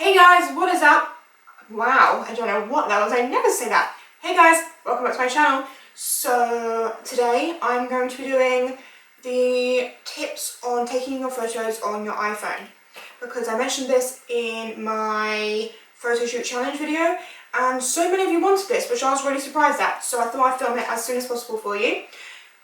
Hey guys, what is up? Wow, I don't know what that was. I never say that. Hey guys, welcome back to my channel. So today I'm going to be doing the tips on taking your photos on your iPhone, because I mentioned this in my photo shoot challenge video and so many of you wanted this, which I was really surprised at. So I thought I'd film it as soon as possible for you.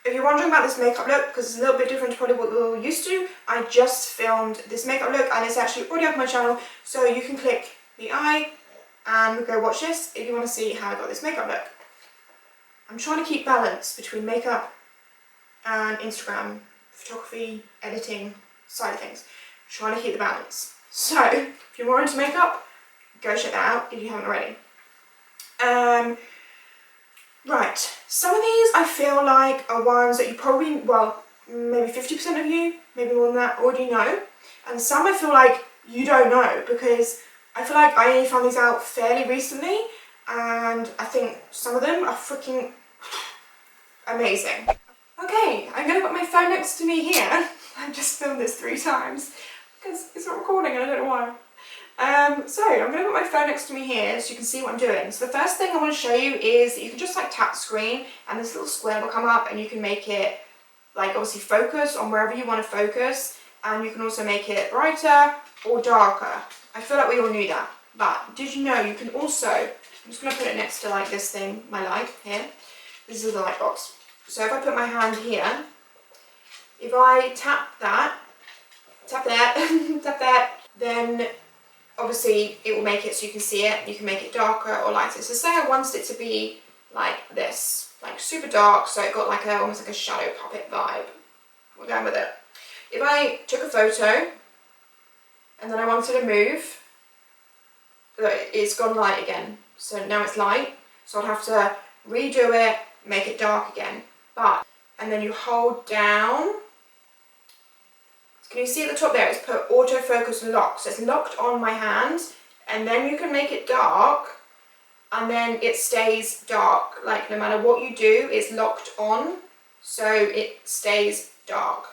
If you're wondering about this makeup look, because it's a little bit different to probably what you're used to, I just filmed this makeup look and it's actually already up on my channel, so you can click the I and go watch this if you want to see how I got this makeup look. I'm trying to keep balance between makeup and Instagram, photography, editing side of things. I'm trying to keep the balance. So if you're more into makeup, go check that out if you haven't already. Right, some of these I feel like are ones that you probably, well, maybe 50% of you, maybe more than that, already know. And some I feel like you don't know, because I feel like I only found these out fairly recently, and I think some of them are freaking amazing. Okay, I'm going to put my phone next to me here. I've just filmed this 3 times, because it's not recording and I don't know why. So I'm going to put my phone next to me here so you can see what I'm doing. So the first thing I want to show you is you can just like tap the screen and this little square will come up and you can make it like obviously focus on wherever you want to focus, and you can also make it brighter or darker. I feel like we all knew that, but did you know you can also, I'm just going to put it next to like this thing, my light here. This is the light box. So if I put my hand here, if I tap that, tap that, then obviously it will make it so you can see it. You can make it darker or lighter. So say I wanted it to be like this, like super dark, so it got like a almost like a shadow puppet vibe. We're going with it. If I took a photo and then I wanted to move, it's gone light again. So now it's light. So I'd have to redo it, make it dark again. And then you hold down. Can you see at the top there, it's put autofocus lock, so it's locked on my hand, and then you can make it dark, and then it stays dark, like no matter what you do, it's locked on, so it stays dark.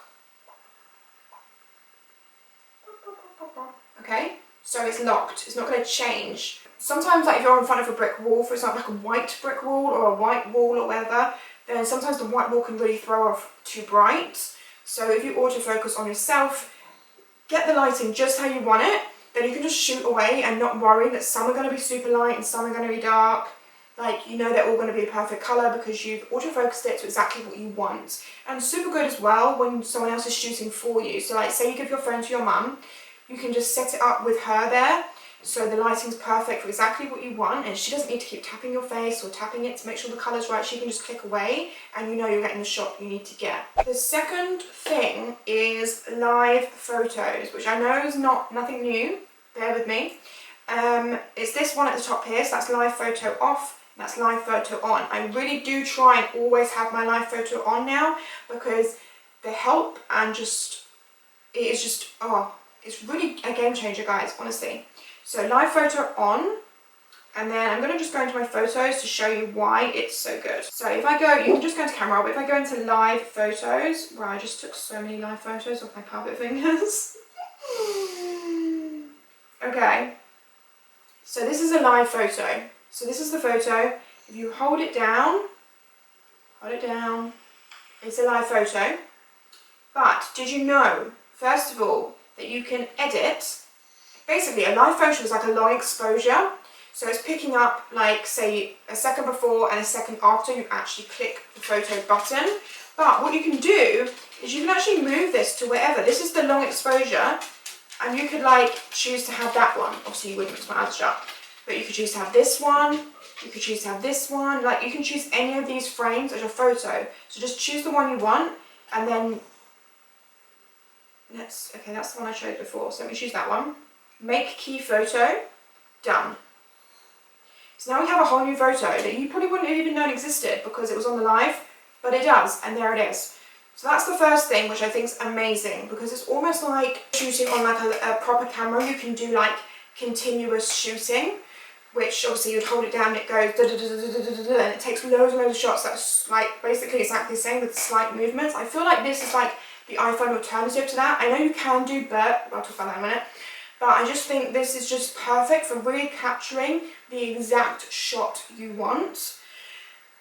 Okay, so it's locked, it's not going to change. Sometimes like if you're in front of a brick wall, for example like a white brick wall or a white wall or whatever, then sometimes the white wall can really throw off too bright. So if you autofocus on yourself, get the lighting just how you want it, then you can just shoot away and not worry that some are going to be super light and some are going to be dark. Like, you know they're all going to be a perfect colour because you've autofocused it to exactly what you want. And super good as well when someone else is shooting for you. So like say you give your phone to your mum, you can just set it up with her there. So the lighting's perfect for exactly what you want, and she doesn't need to keep tapping your face or tapping it to make sure the colour's right. She can just click away and you know you're getting the shot you need to get. The second thing is live photos, which I know is nothing new, bear with me. It's this one at the top here, so that's live photo off, that's live photo on. I really do try and always have my live photo on now, because the help and just, it is just, oh, it's really a game changer guys, honestly. So live photo on, and then I'm going to just go into my photos to show you why it's so good. So if I go, you can just go into camera roll, but if I go into live photos, where I just took so many live photos off my puppet fingers. Okay, so this is a live photo. So this is the photo. If you hold it down, it's a live photo. But did you know, first of all, that you can edit? Basically, a live photo is like a long exposure, so it's picking up like say a second before and a second after you actually click the photo button. But what you can do is you can actually move this to wherever. This is the long exposure, and you could like choose to have that one. Obviously you wouldn't, because my eyes shut, but you could choose to have this one, you could choose to have this one, like you can choose any of these frames as your photo. So just choose the one you want, and then okay, that's the one I showed before, so let me choose that one. Make key photo, done. So now we have a whole new photo that you probably wouldn't have even known existed because it was on the live, but it does, and there it is. So that's the first thing, which I think is amazing, because it's almost like shooting on like a proper camera. You can do like continuous shooting, which obviously you'd hold it down and it goes da da da da da da da, and it takes loads and loads of shots. That's like basically exactly the same with slight movements. I feel like this is like the iPhone alternative to that. I know you can do, but I'll talk about that in a minute. but I just think this is just perfect for really capturing the exact shot you want.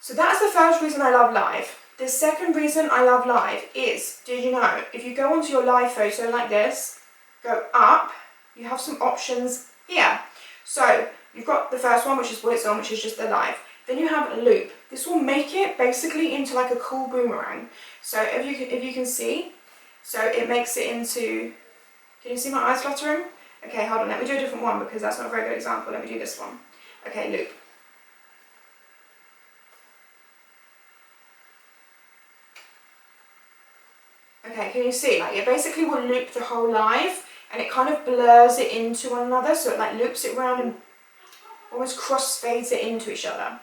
So that's the first reason I love live. The second reason I love live is, did you know, if you go onto your live photo like this, go up, you have some options here. So you've got the first one, which is what it's on, which is just the live. Then you have a loop. This will make it basically into like a cool boomerang. So if you can see, so it makes it into, can you see my eyes fluttering? Okay, hold on, let me do a different one because that's not a very good example. Let me do this one. Okay, loop. Okay, can you see? Like, it basically will loop the whole live and it kind of blurs it into one another, so it like loops it around and almost crossfades it into each other.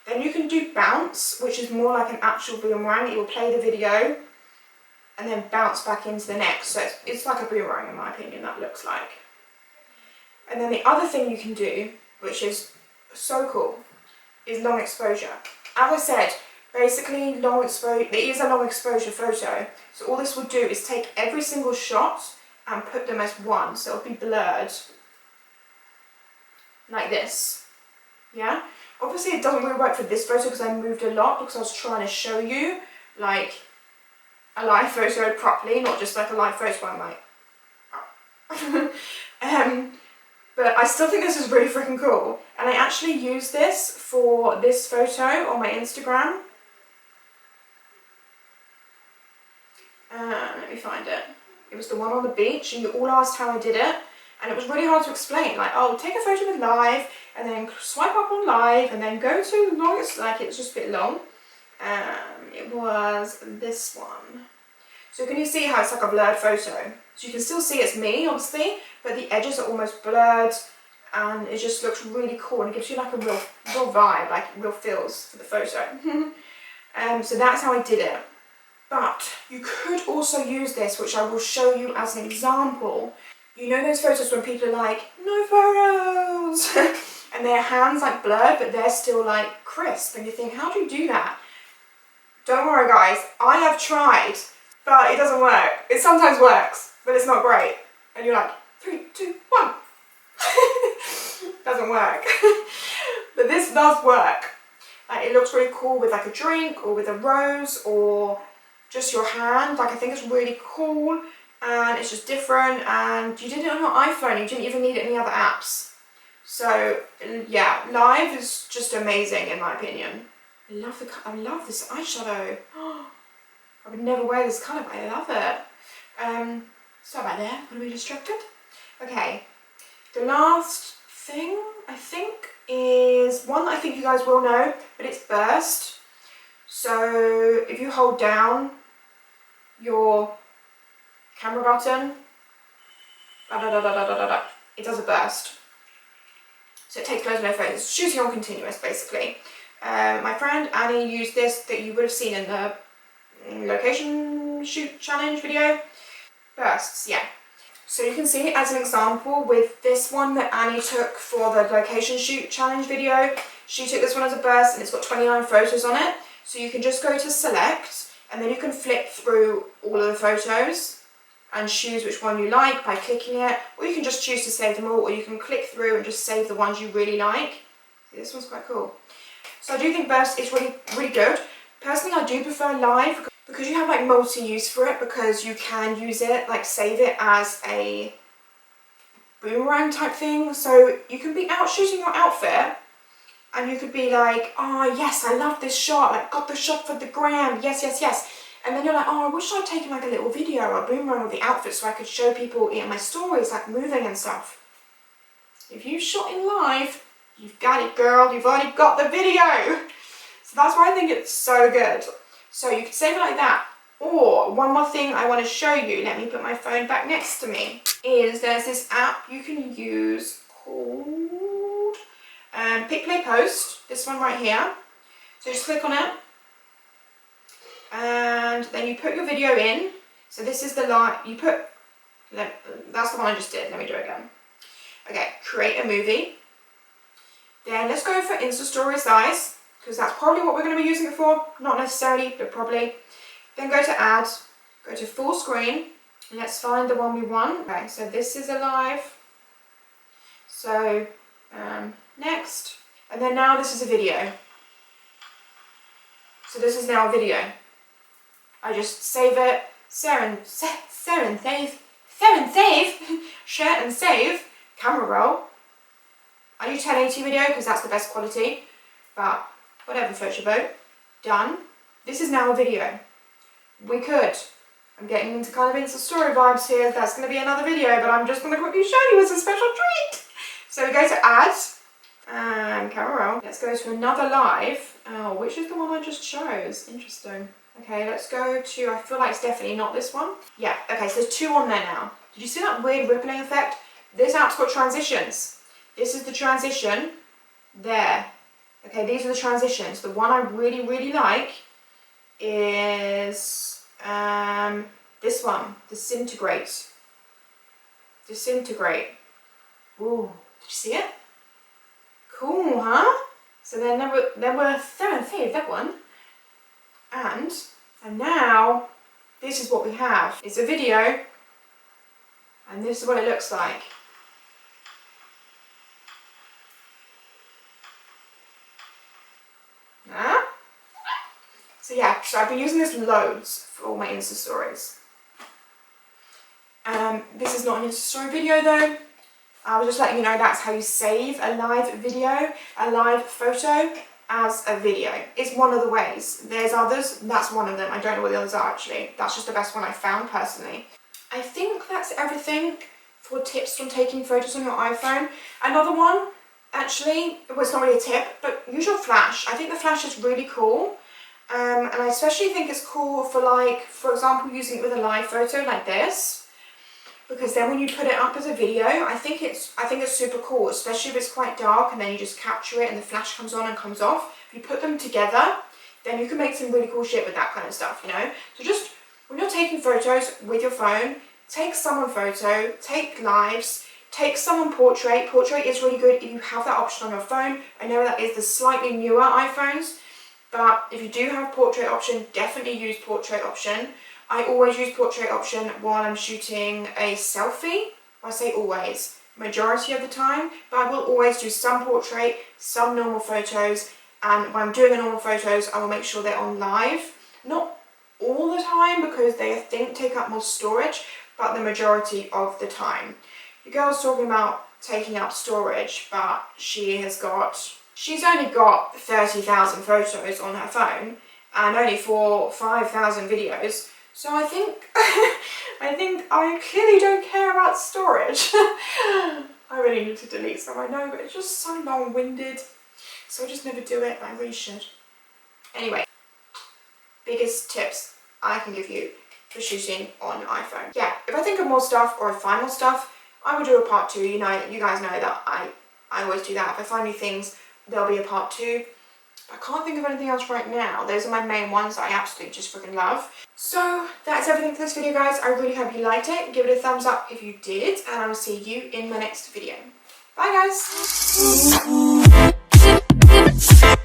Then you can do bounce, which is more like an actual boomerang. It will play the video and then bounce back into the next. So it's like a boomerang in my opinion, that looks like. And then the other thing you can do, which is so cool, is long exposure. As I said, basically long exposure, it is a long exposure photo. So all this will do is take every single shot and put them as one. So it'll be blurred like this. Yeah? Obviously it doesn't really work for this photo because I moved a lot because I was trying to show you like a live photo properly, not just like a live photo where I'm like, oh. But I still think this is really freaking cool. And I actually used this for this photo on my Instagram. Let me find it. It was the one on the beach and you all asked how I did it. And it was really hard to explain, like, oh, take a photo with live, and then swipe up on live, and then go to longest, like, it's just a bit long. It was this one. So can you see how it's like a blurred photo? So you can still see it's me, obviously, but the edges are almost blurred, and it just looks really cool, and it gives you like a real vibe, like real feels for the photo. So that's how I did it. But you could also use this, which I will show you as an example. You know those photos when people are like, no photos, and their hands like blurred, but they're still like crisp, and you think, how do you do that? Don't worry guys, I have tried, but it doesn't work. It sometimes works, but it's not great. And you're like, 3, 2, 1. Doesn't work. But this does work. Like, it looks really cool with like a drink, or with a rose, or just your hand. Like, I think it's really cool. And it's just different, and you did it on your iPhone, you didn't even need any other apps. So yeah, live is just amazing in my opinion. I love this eyeshadow. I would never wear this colour, but I love it. Sorry about there, I'm really distracted. Okay, the last thing I think is one that I think you guys will know, but it's burst. So if you hold down your camera button, it does a burst. So it takes loads of no photos. Shooting on continuous, basically. My friend Annie used this that you would have seen in the location shoot challenge video. Bursts, yeah. So you can see it as an example with this one that Annie took for the location shoot challenge video. She took this one as a burst and it's got 29 photos on it. So you can just go to select and then you can flip through all of the photos and choose which one you like by clicking it, or you can just choose to save them all, or you can click through and just save the ones you really like. This one's quite cool. So I do think burst is really, really good. Personally, I do prefer live because you have like multi-use for it, because you can use it, like save it as a boomerang type thing. So you can be out shooting your outfit and you could be like, oh yes, I love this shot, like got the shot for the gram, yes, yes, yes. And then you're like, oh, I wish I'd taken like a little video or a boomerang with the outfit so I could show people in my stories, like moving and stuff. If you shot in live, you've got it, girl. You've already got the video. So that's why I think it's so good. So you can save it like that. Or one more thing I want to show you, let me put my phone back next to me, is there's this app you can use called Pick, Play, Post. This one right here. So just click on it. And then you put your video in. So this is the line you put, that's the one I just did. Let me do it again. Okay, create a movie. Then let's go for Insta story size, because that's probably what we're going to be using it for. Not necessarily, but probably. Then go to add, go to full screen, and let's find the one we want. Okay, so this is a live So next, and then now this is a video. So this is now a video. I just save it, share and save, camera roll. I do 1080 video because that's the best quality, but whatever, floats your boat. Done. This is now a video. I'm getting into kind of Insta story vibes here. That's going to be another video, but I'm just going to quickly show you as a special treat. So we go to add, camera roll. Let's go to another live. Oh, which is the one I just chose? Interesting. Okay, let's go to, I feel like it's definitely not this one. Yeah, okay, so there's two on there now. Did you see that weird rippling effect? This app's got transitions. This is the transition there. Okay, these are the transitions. The one I really, really like is this one, Disintegrate. Disintegrate. Ooh, did you see it? Cool, huh? So there were 7 that one. And now this is what we have. It's a video, and this is what it looks like. So yeah, so I've been using this loads for all my Insta stories. This is not an Insta story video though. I was just letting you know that's how you save a live video, a live photo as a video. It's one of the ways. There's others, that's one of them. I don't know what the others are actually. That's just the best one I found personally. I think that's everything for tips on taking photos on your iPhone. Another one, actually, well, it's not really a tip, but use your flash. I think the flash is really cool. And I especially think it's cool for, like, for example, using it with a live photo like this, because then when you put it up as a video, I think it's super cool, especially if it's quite dark and then you just capture it and the flash comes on and comes off. If you put them together, then you can make some really cool shit with that kind of stuff, you know? So just, when you're taking photos with your phone, take someone photo, take lives, take someone portrait. Portrait is really good if you have that option on your phone. I know that is the slightly newer iPhones, but if you do have portrait option, definitely use portrait option. I always use portrait option while I'm shooting a selfie. I say always, majority of the time, but I will always do some portrait, some normal photos, and when I'm doing the normal photos, I will make sure they're on live. Not all the time because they, I think, take up more storage, but the majority of the time. The girl's talking about taking up storage, but she's only got 30,000 photos on her phone and only 5,000 videos. So I think I clearly don't care about storage. I really need to delete some, I know, but it's just so long-winded. So I just never do it, but I really should. Anyway, biggest tips I can give you for shooting on your iPhone. Yeah, if I think of more stuff or I find more stuff, I will do a part 2. You know, you guys know that I always do that. If I find new things, there'll be a part 2. I can't think of anything else right now. Those are my main ones that I absolutely just freaking love. So that's everything for this video, guys. I really hope you liked it. Give it a thumbs up if you did, and I will see you in my next video. Bye, guys.